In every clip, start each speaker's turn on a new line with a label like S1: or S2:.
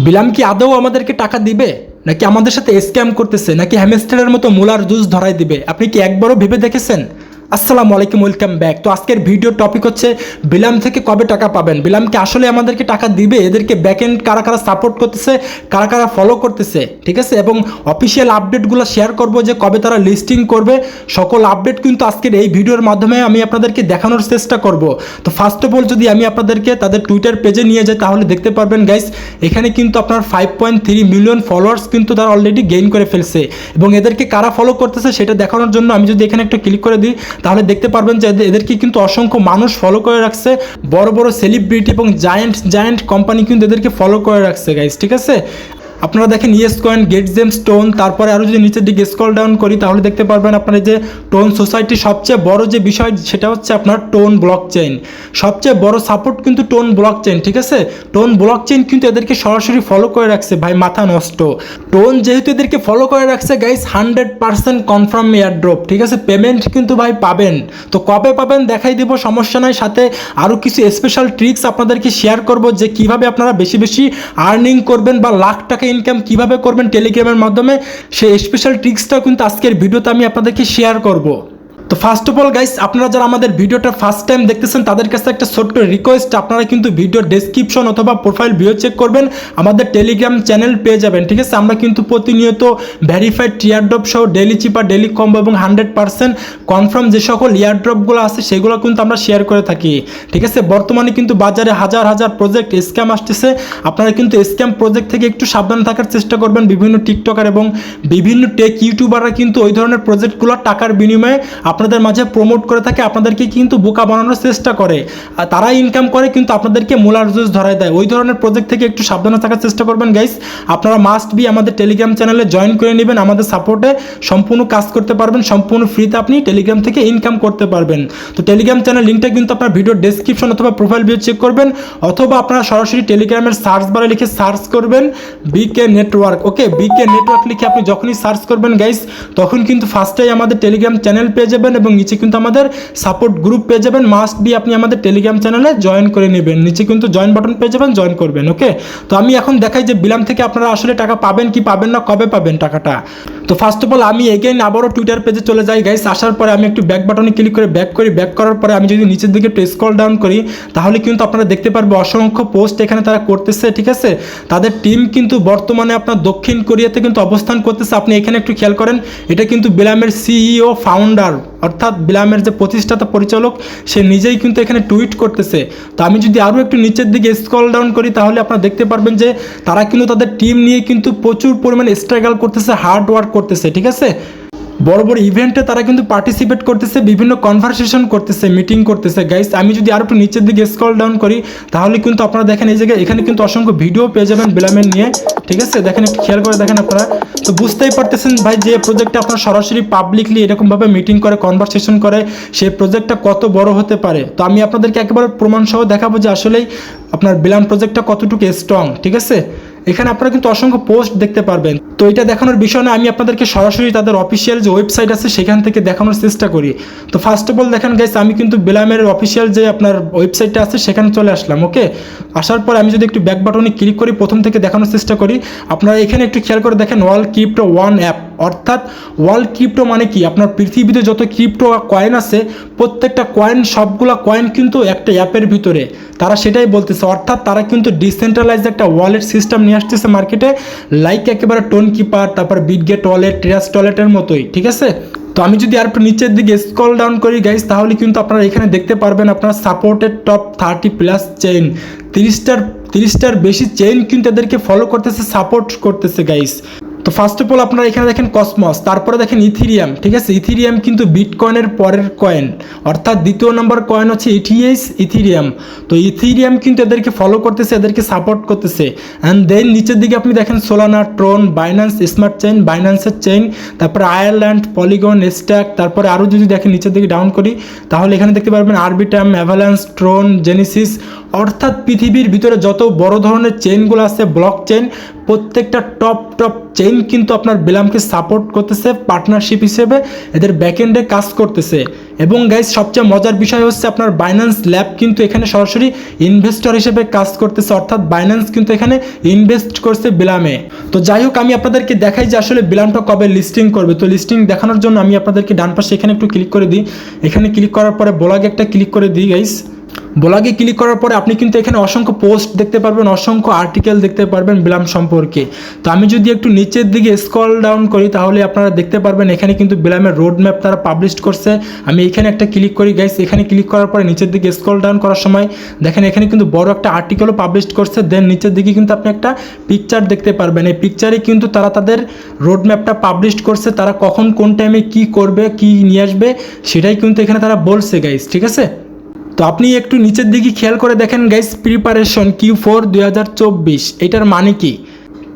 S1: বিলাম কি আদৌ আমাদেরকে টাকা দিবে, নাকি আমাদের সাথে স্ক্যাম করতেছে, নাকি হ্যামস্টারের মতো মুলার জুস ধরাই দিবে? আপনি কি একবারও ভেবে দেখেছেন? আসসালামু আলাইকুম, ওয়েলকাম ব্যাক। তো আজকের ভিডিওর টপিক হচ্ছে বিলাম থেকে কবে টাকা পাবেন। বিলাম কি আসলে আমাদেরকে টাকা দিবে? এদেরকে ব্যাকএন্ড কারা কারা সাপোর্ট করতেছে, কারা কারা ফলো করতেছে, ঠিক আছে? এবং অফিসিয়াল আপডেটগুলো শেয়ার করব যে কবে তারা লিস্টিং করবে। সকল আপডেট কিন্তু আজকের এই ভিডিওর মাধ্যমে আমি আপনাদেরকে দেখানোর চেষ্টা করব। তো ফার্স্ট অফ অল যদি আমি আপনাদেরকে তাদের টুইটার পেজে নিয়ে যাই তাহলে দেখতে পারবেন গাইস, এখানে কিন্তু আপনার 5.3 মিলিয়ন ফলোয়ার্স কিন্তু তারা অলরেডি গেইন করে ফেলছে। এবং এদেরকে কারা ফলো করতেছে সেটা দেখানোর জন্য আমি যদি এখানে একটু ক্লিক করে দিই তাহলে দেখতে পারবেন যে এদেরকে কিন্তু অসংখ্য মানুষ ফলো করে রাখছে। বড় বড় সেলিব্রিটি এবং জায়ান্ট কোম্পানি কিন্তু এদেরকে ফলো করে রাখছে গাইস, ঠিক আছে? আপনারা দেখেন yes coin, get gemstone, তারপরে আরও যদি নিচের দিকে স্ক্রল ডাউন করি তাহলে দেখতে পারবেন আপনারা যে টোন সোসাইটি সবচেয়ে বড় যে বিষয় সেটা হচ্ছে আপনার টোন ব্লক চেইন। সবচেয়ে বড় সাপোর্ট কিন্তু টোন ব্লক চেইন, ঠিক আছে? টোন ব্লক চেইন কিন্তু এদেরকে সরাসরি ফলো করে রাখছে ভাই, মাথা নষ্ট। টোন যেহেতু এদেরকে ফলো করে রাখছে গাইস, 100% কনফার্ম এয়ারড্রপ, ঠিক আছে? পেমেন্ট কিন্তু ভাই পাবেন। তো কবে পাবেন দেখাই দেবো, সমস্যা নাই। সাথে আরও কিছু স্পেশাল ট্রিক্স আপনাদেরকে শেয়ার করব যে কিভাবে আপনারা বেশি বেশি আর্নিং করবেন বা লাখ টাকা ইনকাম কিভাবে করবেন টেলিগ্রামের মাধ্যমে, সেই স্পেশাল ট্রিক্সটাও কিন্তু আজকের ভিডিওতে আমি আপনাদেরকে শেয়ার করব। তো ফার্স্ট অফ অল গাইস, আপনারা যারা আমাদের ভিডিওটা ফার্স্ট টাইম দেখতেছেন তাদের কাছে একটা ছোট্ট রিকোয়েস্ট, আপনারা কিন্তু ভিডিওর ডেসক্রিপশন অথবা প্রোফাইল ভিডিও চেক করবেন, আমাদের টেলিগ্রাম চ্যানেল পেয়ে যাবেন, ঠিক আছে? আমরা কিন্তু প্রতিনিয়ত ভেরিফাইড ইয়ারড্রপ সহ ডেলি চিপার, ডেলি কম্বো এবং 100% কনফার্ম যে সকল ইয়ারড্রপগুলো আছে সেগুলো কিন্তু আমরা শেয়ার করে থাকি, ঠিক আছে? বর্তমানে কিন্তু বাজারে হাজার হাজার প্রজেক্ট স্ক্যাম আসতেছে। আপনারা কিন্তু স্ক্যাম প্রজেক্ট থেকে একটু সাবধান থাকার চেষ্টা করবেন। বিভিন্ন টিকটকার এবং বিভিন্ন টেক ইউটিউবাররা কিন্তু ওই ধরনের প্রজেক্টগুলো টাকার বিনিময়ে আপনাদের মাঝে প্রমোট করে থাকে, আপনাদেরকে কিন্তু বোকা বানানোর চেষ্টা করে। আর তারা ইনকাম করে কিন্তু আপনাদেরকে মুলার জুস ধরায় দেয়। ওই ধরনের প্রজেক্ট থেকে একটু সাবধানে থাকার চেষ্টা করবেন গাইস। আপনারা মাস্ট বি আমাদের টেলিগ্রাম চ্যানেলে জয়েন করে নেবেন, আমাদের সাপোর্টে সম্পূর্ণ কাজ করতে পারবেন, সম্পূর্ণ ফ্রিতে আপনি টেলিগ্রাম থেকে ইনকাম করতে পারবেন। তো টেলিগ্রাম চ্যানেল লিঙ্কটা কিন্তু আপনার ভিডিওর ডেসক্রিপশন অথবা প্রোফাইল ভিডিও চেক করবেন, অথবা আপনারা সরাসরি টেলিগ্রামের সার্চ বারে লিখে সার্চ করবেন বিকে নেটওয়ার্ক। ওকে, বিকে নেটওয়ার্ক লিখে আপনি যখনই সার্চ করবেন গাইস, তখন কিন্তু ফার্স্টেই আমাদের টেলিগ্রাম চ্যানেল পেয়ে যাবেন এবং নিচে কিন্তু আমাদের সাপোর্ট গ্রুপ পেয়ে যাবেন। মাস্ট বি আপনি আমাদের টেলিগ্রাম চ্যানেলে জয়েন করে নেবেন, নিচে কিন্তু জয়েন বাটন পেয়ে যাবেন, জয়েন করবেন। ওকে, তো আমি এখন দেখাই যে বিলাম থেকে আপনারা আসলে টাকা পাবেন কি পাবেন না, কবে পাবেন টাকাটা। তো ফার্স্ট অফ অল আমি এগেইন আবারও টুইটার পেজে চলে যাই গাইস। আসার পরে আমি একটু ব্যাক বাটনে ক্লিক করে ব্যাক করি। ব্যাক করার পরে আমি যদি নিচের দিকে একটু স্ক্রল ডাউন করি তাহলে কিন্তু আপনারা দেখতে পারবেন অসংখ্য পোস্ট এখানে তারা করতেছে, ঠিক আছে? তাদের টিম কিন্তু বর্তমানে আপনার দক্ষিণ কোরিয়াতে কিন্তু অবস্থান করতেছে। আপনি এখানে একটু খেয়াল করেন, এটা কিন্তু বিলামের সিইও ফাউন্ডার, অর্থাৎ বিলামের যে প্রতিষ্ঠাতা পরিচালক, সে নিজেই কিন্তু এখানে টুইট করতেছে। তো আমি যদি আরও একটু নিচের দিকে স্ক্রল ডাউন করি তাহলে আপনারা দেখতে পারবেন যে তারা কিন্তু তাদের টিম নিয়ে কিন্তু প্রচুর পরিমাণে স্ট্রাগল করতেছে, হার্ড ওয়ার্ক করতেছে, ঠিক আছে? বড় বড় ইভেন্টে তারা কিন্তু পার্টিসিপেট করতেছে, বিভিন্ন কনভারসেশন করতেছে, মিটিং করতেছে গাইস। আমি যদি আরও একটু নিচের দিকে স্ক্রল ডাউন করি তাহলে কিন্তু আপনারা দেখেন এই জায়গায় এখানে কিন্তু অসংখ্য ভিডিও পেয়ে যাবেন বিলামের নিয়ে, ঠিক আছে? দেখেন, একটু খেয়াল করে দেখেন আপনারা। তো বুঝতেই পারতেছেন ভাই, যে প্রজেক্টটা আপনার সরাসরি পাবলিকলি এরকমভাবে মিটিং করে, কনভারসেশন করে, সেই প্রজেক্টটা কত বড় হতে পারে। তো আমি আপনাদেরকে একেবারে প্রমাণ সহ দেখাবো যে আসলেই আপনার বিলাম প্রজেক্টটা কতটুকু স্ট্রং, ঠিক আছে? এখানে আপনারা কিন্তু অসংখ্য পোস্ট দেখতে পারবেন। তো এটা দেখানোর বিষয় না, আমি আপনাদেরকে সরাসরি তাদের অফিসিয়াল যে ওয়েবসাইট আছে সেখান থেকে দেখানোর চেষ্টা করি। তো ফার্স্ট অফ অল দেখেন গাইস, আমি কিন্তু বিলামের অফিসিয়াল যে আপনার ওয়েবসাইটটা আছে সেখানে চলে আসলাম। ওকে, আসার পর আমি যদি একটু ব্যাক বাটনে ক্লিক করি, প্রথম থেকে দেখানোর চেষ্টা করি, আপনারা এখানে একটু খেয়াল করে দেখেন ওয়ার্ল্ড ক্রিপ্টো ওয়ান অ্যাপ। অর্থাৎ ওয়ার্ল্ড ক্রিপ্টো মানে কি, আপনার পৃথিবীতে যত ক্রিপ্টো কয়েন আছে প্রত্যেকটা কয়েন, সবগুলা কয়েন কিন্তু একটা অ্যাপের ভিতরে, তারা সেটাই বলতেছে। অর্থাৎ তারা কিন্তু ডিসেন্ট্রালাইজ একটা ওয়ালেট সিস্টেম নিয়ে আসতেছে মার্কেটে, লাইক একেবারে টোন কিপার, তারপর বিটগেট ওয়ালেট, ট্রাস্ট ওয়ালেটের মতোই, ঠিক আছে? তো আমি যদি আর একটু নিচের দিকে স্ক্রল ডাউন করি গাইস তাহলে কিন্তু আপনারা এখানে দেখতে পারবেন আপনারা সাপোর্টেড টপ 30+ চেইন, 30টার বেশি চেইন কিন্তু এদেরকে ফলো করতেছে, সাপোর্ট করতেছে গাইস। তো ফার্স্ট অফ অল আপনারা এখানে দেখেন কসমস, তারপরে দেখেন ইথিরিয়াম, ঠিক আছে? ইথিরিয়াম কিন্তু বিটকয়েনের পরের কয়েন, অর্থাৎ দ্বিতীয় নম্বর কয়েন হচ্ছে ইথিরিয়াম। তো ইথিরিয়াম কিন্তু এদেরকে ফলো করতেছে, এদেরকে সাপোর্ট করতেছে। অ্যান্ড দেন নিচের দিকে আপনি দেখেন Solana, Tron, Binance smart chain, বাইন্যান্সের চেইন, তারপরে আয়ারল্যান্ড, পলিগন, স্ট্যাক, তারপরে আরও যদি দেখেন নিচের দিকে ডাউন করি তাহলে এখানে দেখতে পারবেন আরবিটাম, অ্যাভালান্স, ট্রোন, জেনেসিস, অর্থাৎ পৃথিবীর ভিতরে যত বড় ধরনের চেইনগুলো আছে ব্লক চেইন, প্রত্যেকটা টপ চেইন কিন্তু আপনার বেলামকে সাপোর্ট করতেছে, পার্টনারশিপ হিসেবে এদের ব্যাকএন্ডে কাজ করতেছে। এবং গাইস সবচেয়ে মজার বিষয় হচ্ছে আপনার বাইন্যান্স ল্যাব কিন্তু এখানে সরাসরি ইনভেস্টর হিসেবে কাজ করতেছে, অর্থাৎ বাইন্যান্স কিন্তু এখানে ইনভেস্ট করছে বেলামে। তো যাই হোক, আমি আপনাদেরকে দেখাই যে আসলে বেলামটা কবে লিস্টিং করবে। তো লিস্টিং দেখানোর জন্য আমি আপনাদেরকে ডান পাশে এখানে একটু ক্লিক করে দিই। এখানে ক্লিক করার পরে ব্লগে একটা ক্লিক করে দিই গাইস। ব্লগে ক্লিক করার পরে আপনি কিন্তু এখানে অসংখ্য পোস্ট দেখতে পারবেন, অসংখ্য আর্টিকেল দেখতে পারবেন বেলাম সম্পর্কে। তো আমি যদি একটু নিচের দিকে স্ক্রল ডাউন করি তাহলে আপনারা দেখতে পারবেন এখানে কিন্তু বেলামের রোড ম্যাপ তারা পাবলিশ করছে। আমি এখানে একটা ক্লিক করি গাইস। এখানে ক্লিক করার পরে নিচের দিকে স্ক্রল ডাউন করার সময় দেখেন এখানে কিন্তু বড় একটা আর্টিকেলও পাবলিশ করছে। দেন নিচের দিকে কিন্তু আপনি একটা পিকচার দেখতে পারবেন। এই পিকচারে কিন্তু তারা তাদের রোড ম্যাপটা পাবলিশ করছে, তারা কখন কোন টাইমে কি করবে, কি নিয়ে আসবে সেটাই কিন্তু এখানে তারা বলছে গাইস, ঠিক আছে। তো আপনি একটু নিচের দিকে খেয়াল করে দেখেন গাইস, প্রিপারেশন Q4 2024, এটার মানে কি?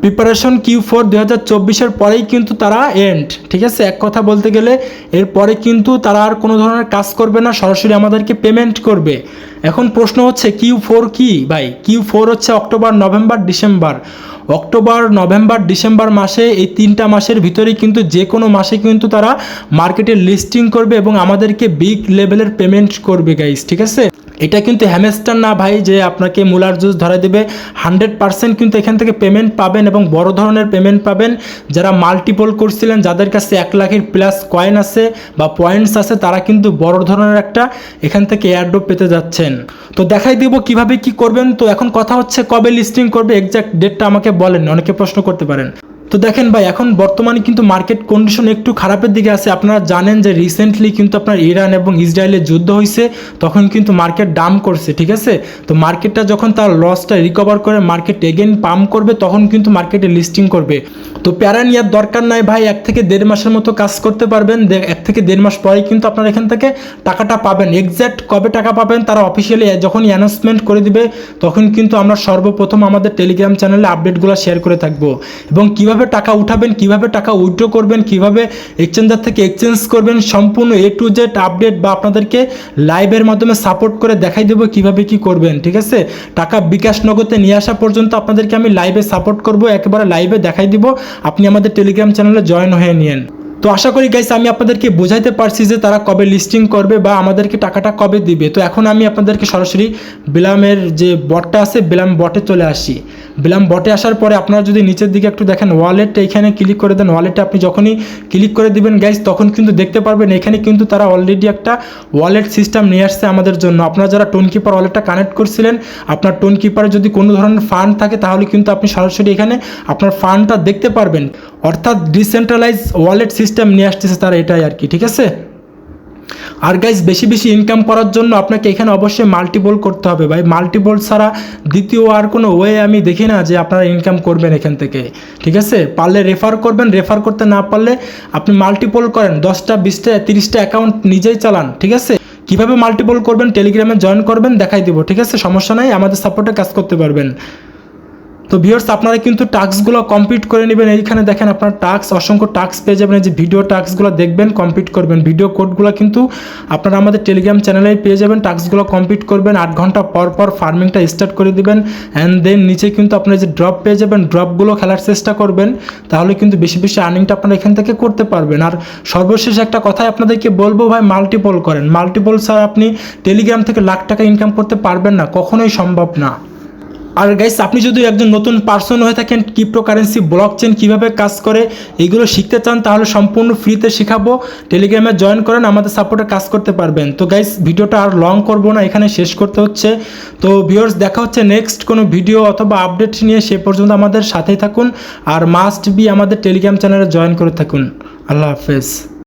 S1: প্রিপারেশন Q4 2024-এর পরেই কিন্তু তারা এন্ড, ঠিক আছে। এক কথা বলতে গেলে এরপরে কিন্তু তারা আর কোনো ধরনের কাজ করবে না, সরাসরি আমাদেরকে পেমেন্ট করবে। এখন প্রশ্ন হচ্ছে Q4 কি ভাই? Q4 হচ্ছে October, November, December. October, November, December মাসে, এই 3টা মাসের ভিতরেই কিন্তু যে কোনো মাসে কিন্তু তারা মার্কেটে লিস্টিং করবে এবং আমাদেরকে বিগ লেভেলের পেমেন্ট করবে গাইস, ঠিক আছে। এটা কিন্তু হ্যামস্টার না ভাই যে আপনাকে মুলার জুস ধরা দেবে। 100% কিন্তু এখান থেকে পেমেন্ট পাবেন এবং বড় ধরনের পেমেন্ট পাবেন। যারা মাল্টিপল করছিলেন, যাদের কাছে 1 লাখের প্লাস কয়েন আছে বা পয়েন্টস আছে, তারা কিন্তু বড় ধরনের একটা এখান থেকে এয়ারড্রপ পেতে যাচ্ছেন। তো দেখাই দেবো কিভাবে কি করবেন। তো এখন কথা হচ্ছে কবে লিস্টিং করবে, এক্স্যাক্ট ডেটটা আমাকে বলেন, অনেকে প্রশ্ন করতে পারেন। তো দেখেন ভাই, এখন বর্তমানে কিন্তু মার্কেট কন্ডিশন একটু খারাপের দিকে আছে। আপনারা জানেন যে রিসেন্টলি কিন্তু আপনার ইরান এবং ইসরায়েলের যুদ্ধ হয়েছে, তখন কিন্তু মার্কেট ডাম্প করছে, ঠিক আছে। তো মার্কেটটা যখন তার লসটা রিকভার করে মার্কেট এগেন পাম্প করবে, তখন কিন্তু মার্কেটে লিস্টিং করবে। তো প্যারা নেওয়ার দরকার নাই ভাই, 1 থেকে 1.5 মাসের মতো কাজ করতে পারবেন। 1 থেকে 1.5 মাস পরেই কিন্তু আপনারা এখান থেকে টাকাটা পাবেন। এক্স্যাক্ট কবে টাকা পাবেন তারা অফিসিয়ালি যখনই অ্যানাউন্সমেন্ট করে দিবে, তখন কিন্তু আমরা সর্বপ্রথম আমাদের টেলিগ্রাম চ্যানেলে আপডেটগুলো শেয়ার করে থাকবো। এবং কিভাবে টাকা উঠাবেন, কিভাবে টাকা উইথড্র করবেন, কিভাবে এক্সচেঞ্জার থেকে এক্সচেঞ্জ করবেন, সম্পূর্ণ A to Z আপডেট বা আপনাদেরকে লাইভের মাধ্যমে সাপোর্ট করে দেখাই দেবো কিভাবে কি করবেন, ঠিক আছে। টাকা বিকাশ নগদে নিয়ে আসা পর্যন্ত আপনাদেরকে আমি লাইভে সাপোর্ট করব, একেবারে লাইভে দেখাই দিব। আপনি আমাদের টেলিগ্রাম চ্যানেলে জয়েন হয়ে নিন। তো আশা করি গাইস আমি আপনাদেরকে বোঝাইতে পারছি যে তারা কবে লিস্টিং করবে বা আমাদেরকে টাকাটা কবে দিবে। তো এখন আমি আপনাদেরকে সরাসরি বেলামের যে বটটা আছে, বেলাম বটে চলে আসি। বেলাম বটে আসার পরে আপনারা যদি নিচের দিকে একটু দেখেন ওয়ালেট, এখানে ক্লিক করে দেন। ওয়ালেটে আপনি যখনই ক্লিক করে দিবেন গাইস, তখন কিন্তু দেখতে পারবেন এখানে কিন্তু তারা অলরেডি একটা ওয়ালেট সিস্টেম নিয়ে আসছে আমাদের জন্য। আপনারা যারা টোন কিপার ওয়ালেটটা কানেক্ট করছিলেন, আপনার টোন কিপারে যদি কোনো ধরনের ফান্ড থাকে, তাহলে কিন্তু আপনি সরাসরি এখানে আপনার ফান্ডটা দেখতে পারবেন। অর্থাৎ ডিসেন্ট্রালাইজ ওয়ালেট সিস্টেম নিয়ে আসতেছে তারা, এটাই আর কি, ঠিক আছে। আর গাইজ বেশি বেশি ইনকাম করার জন্য আপনাকে এখানে অবশ্যই মাল্টিপল করতে হবে ভাই। মাল্টিপল ছাড়া দ্বিতীয় আর কোনো ওয়ে আমি দেখি না যে আপনারা ইনকাম করবেন এখান থেকে, ঠিক আছে। পারলে রেফার করবেন, রেফার করতে না পারলে আপনি মাল্টিপল করেন, 10টা 20টা 30টা অ্যাকাউন্ট নিজেই চালান, ঠিক আছে। কীভাবে মাল্টিপল করবেন টেলিগ্রামে জয়েন করবেন, দেখাই দিব, ঠিক আছে। সমস্যা নাই, আমাদের সাপোর্টে কাজ করতে পারবেন। তো ভিউয়ার্স আপনারা কিন্তু টাস্কগুলো কমপ্লিট করে নেবেন। এইখানে দেখেন আপনার টাস্ক, অসংখ্য টাস্ক পেয়ে যাবেন। এই যে ভিডিও টাস্কগুলো দেখবেন, কমপ্লিট করবেন। ভিডিও কোডগুলো কিন্তু আপনারা আমাদের টেলিগ্রাম চ্যানেলেই পেয়ে যাবেন। টাস্কগুলো কমপ্লিট করবেন, 8 ঘন্টা পর পর ফার্মিংটা স্টার্ট করে দিবেন। অ্যান্ড দেন নিচে কিন্তু আপনারা যে ড্রপ পেয়ে যাবেন, ড্রপগুলো খেলার চেষ্টা করবেন, তাহলে কিন্তু বেশি বেশি আর্নিংটা আপনারা এখান থেকে করতে পারবেন। আর সর্বশেষ একটা কথাই আপনাদেরকে বলবো ভাই, মাল্টিপল করেন। মাল্টিপল ছাড়া আপনি টেলিগ্রাম থেকে লাখ টাকা ইনকাম করতে পারবেন না, কখনোই সম্ভব না। আর গাইস আপনি যদি একজন নতুন পার্সন হয়ে থাকেন, ক্রিপ্টোকারেন্সি ব্লক চেইন কীভাবে কাজ করে এইগুলো শিখতে চান, তাহলে সম্পূর্ণ ফ্রিতে শেখাবো। টেলিগ্রামে জয়েন করেন, আমাদের সাপোর্টে কাজ করতে পারবেন। তো গাইস ভিডিওটা আর লং করব না, এখানে শেষ করতে হচ্ছে। তো ভিউয়ার্স দেখা হচ্ছে নেক্সট কোনো ভিডিও অথবা আপডেট নিয়ে, সে পর্যন্ত আমাদের সাথেই থাকুন। আর মাস্ট বি আমাদের টেলিগ্রাম চ্যানেলে জয়েন করে থাকুন। আল্লাহ হাফেজ।